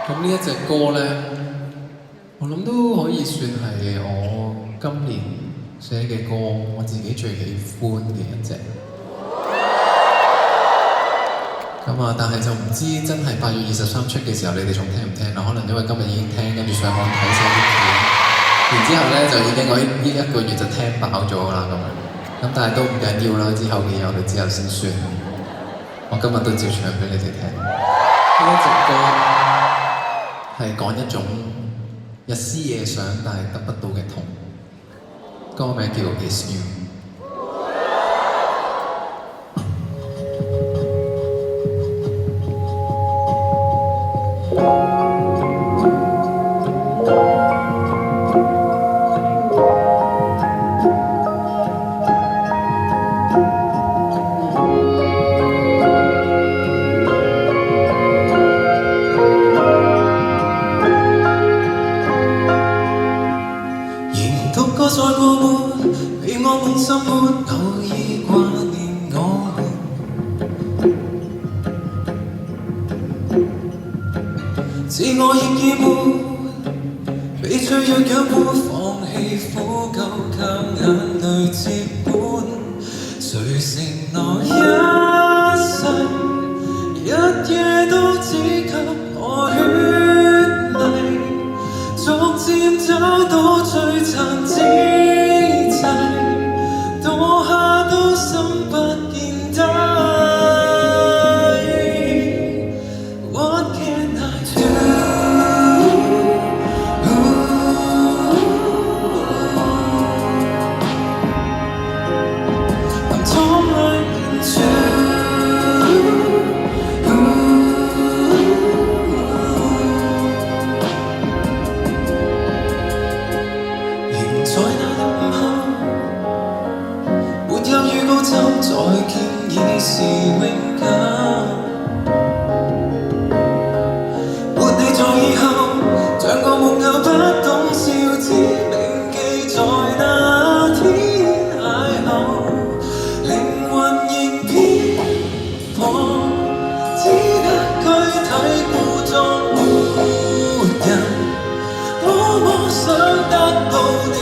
咁呢一隻歌呢，我諗都可以算係我今年寫嘅歌，我自己最喜歡嘅一隻。咁啊，但係就唔知真係8月23出嘅時候，你哋仲聽唔聽啦？可能因為今日已經聽，跟住上網睇晒啲片，然之後呢，就已經我呢1個月就聽飽咗啦咁樣。咁但係都唔緊要啦，之後嘅嘢我哋之後先算。我今日都照唱俾你哋聽。呢一隻歌係講一種日思夜想但係得不到嘅痛，歌名叫《Is You》。再過門，被我滿心沒偶爾掛念我們。自我亦厭悶，被脆弱養活，放棄苦救，靠眼淚接管。誰承諾一世，日夜都只給我血淚，逐漸找到璀璨之際，墮下都心不見底。What can I do? I'm torn right in two.在那午後，沒有預告針，再見已是永久。沒你在以後，像個木偶不懂笑，只銘記在那天邂逅。靈魂仍偏頗，只得軀體故作活人，多麼想得到你。